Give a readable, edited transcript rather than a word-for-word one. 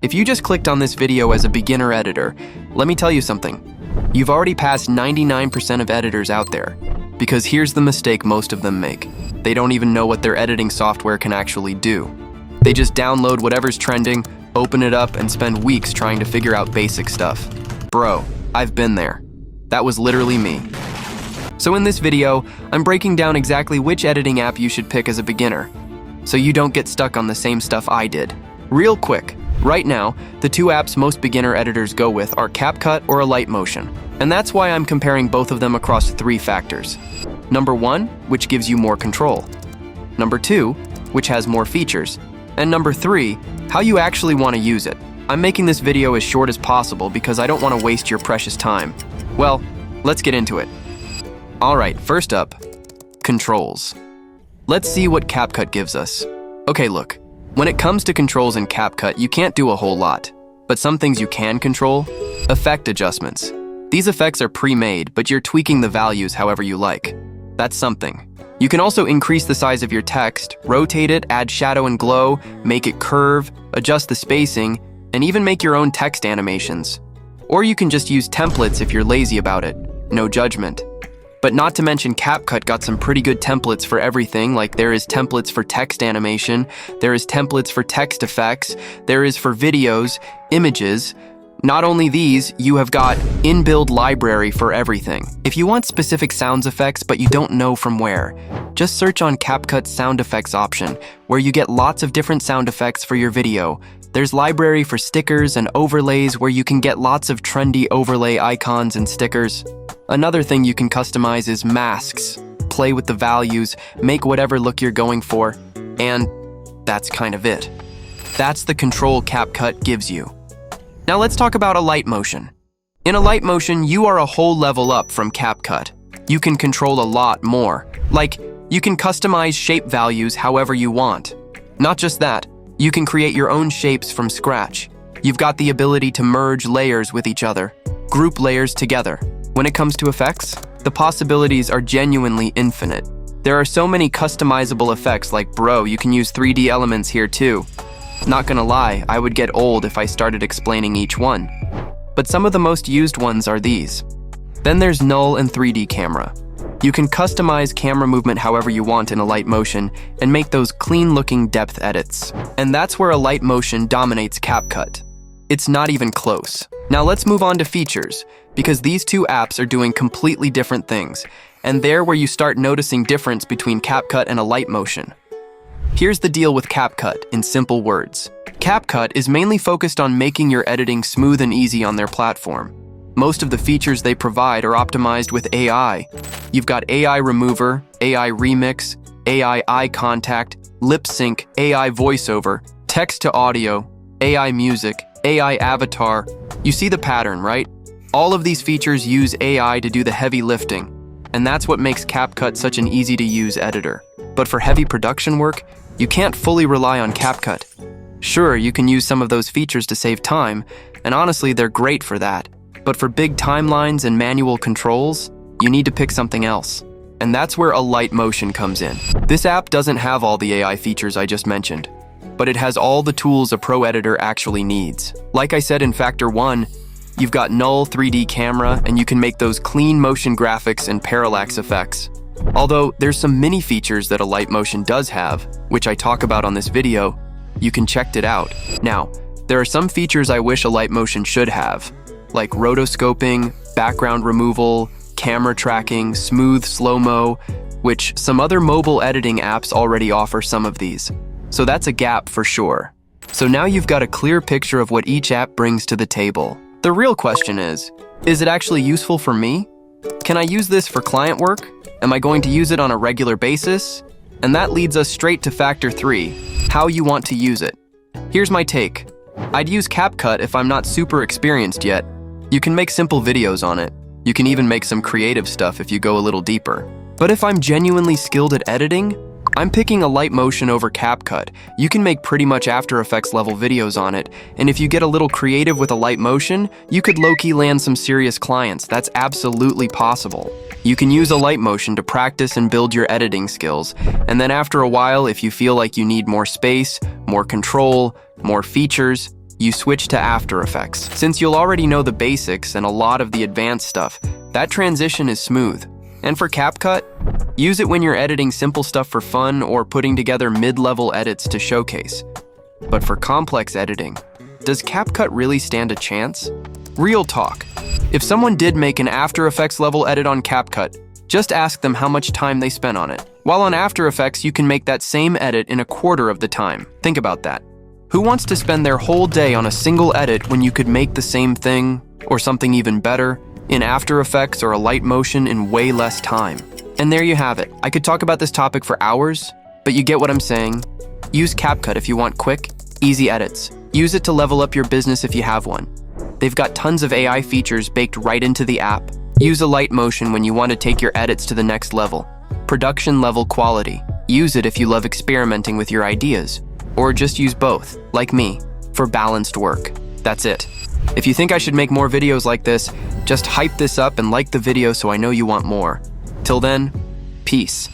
If you just clicked on this video as a beginner editor, let me tell you something. You've already passed 99% of editors out there. Because here's the mistake most of them make. They don't even know what their editing software can actually do. They just download whatever's trending, open it up, and spend weeks trying to figure out basic stuff. Bro, I've been there. That was literally me. So in this video, I'm breaking down exactly which editing app you should pick as a beginner, so you don't get stuck on the same stuff I did. Real quick, right now, the two apps most beginner editors go with are CapCut or Alight Motion, and that's why I'm comparing both of them across 3 factors. Number 1, which gives you more control. Number 2, which has more features. And number 3, how you actually want to use it. I'm making this video as short as possible because I don't want to waste your precious time. Well, let's get into it. Alright, first up, controls. Let's see what CapCut gives us. Okay, look. When it comes to controls in CapCut, you can't do a whole lot. But some things you can control: effect adjustments. These effects are pre-made, but you're tweaking the values however you like. That's something. You can also increase the size of your text, rotate it, add shadow and glow, make it curve, adjust the spacing, and even make your own text animations. Or you can just use templates if you're lazy about it. No judgment. But not to mention CapCut got some pretty good templates for everything, like there is templates for text animation, there is templates for text effects, there is for videos, images. Not only these, you have got inbuilt library for everything. If you want specific sounds effects but you don't know from where, just search on CapCut's sound effects option, where you get lots of different sound effects for your video. There's library for stickers and overlays where you can get lots of trendy overlay icons and stickers. Another thing you can customize is masks. Play with the values, make whatever look you're going for, and that's kind of it. That's the control CapCut gives you. Now let's talk about Alight Motion. In Alight Motion, you are a whole level up from CapCut. You can control a lot more. Like, you can customize shape values however you want. Not just that, you can create your own shapes from scratch. You've got the ability to merge layers with each other, group layers together. When it comes to effects, the possibilities are genuinely infinite. There are so many customizable effects, like bro, you can use 3D elements here too. Not gonna lie, I would get old if I started explaining each one. But some of the most used ones are these. Then there's null and 3D camera. You can customize camera movement however you want in Alight Motion and make those clean-looking depth edits. And that's where Alight Motion dominates CapCut. It's not even close. Now let's move on to features, because these two apps are doing completely different things, and they're where you start noticing difference between CapCut and Alight Motion. Here's the deal with CapCut in simple words. CapCut is mainly focused on making your editing smooth and easy on their platform. Most of the features they provide are optimized with AI. You've got AI Remover, AI Remix, AI Eye Contact, Lip Sync, AI Voiceover, Text to Audio, AI Music, AI Avatar. You see the pattern, right? All of these features use AI to do the heavy lifting, and that's what makes CapCut such an easy-to-use editor. But for heavy production work, you can't fully rely on CapCut. Sure, you can use some of those features to save time, and honestly, they're great for that. But for big timelines and manual controls, you need to pick something else. And that's where Alight Motion comes in. This app doesn't have all the AI features I just mentioned, but it has all the tools a pro editor actually needs. Like I said in Factor 1, you've got null 3D camera, and you can make those clean motion graphics and parallax effects. Although there's some mini features that Alight Motion does have, which I talk about on this video. You can check it out. Now, there are some features I wish Alight Motion should have, like rotoscoping, background removal, camera tracking, smooth slow-mo, which some other mobile editing apps already offer some of these. So that's a gap for sure. So now you've got a clear picture of what each app brings to the table. The real question is it actually useful for me? Can I use this for client work? Am I going to use it on a regular basis? And that leads us straight to Factor 3, how you want to use it. Here's my take. I'd use CapCut if I'm not super experienced yet. You can make simple videos on it. You can even make some creative stuff if you go a little deeper. But if I'm genuinely skilled at editing, I'm picking Alight Motion over CapCut. You can make pretty much After Effects level videos on it, and if you get a little creative with Alight Motion, you could low-key land some serious clients. That's absolutely possible. You can use Alight Motion to practice and build your editing skills, and then after a while, if you feel like you need more space, more control, more features, you switch to After Effects. Since you'll already know the basics and a lot of the advanced stuff, that transition is smooth. And for CapCut, use it when you're editing simple stuff for fun or putting together mid-level edits to showcase. But for complex editing, does CapCut really stand a chance? Real talk. If someone did make an After Effects level edit on CapCut, just ask them how much time they spent on it. While on After Effects, you can make that same edit in a quarter of the time. Think about that. Who wants to spend their whole day on a single edit when you could make the same thing, or something even better, in After Effects or Alight Motion in way less time? And there you have it. I could talk about this topic for hours, but you get what I'm saying. Use CapCut if you want quick, easy edits. Use it to level up your business if you have one. They've got tons of AI features baked right into the app. Use Alight Motion when you want to take your edits to the next level. Production level quality. Use it if you love experimenting with your ideas. Or just use both, like me, for balanced work. That's it. If you think I should make more videos like this, just hype this up and like the video so I know you want more. Till then, peace.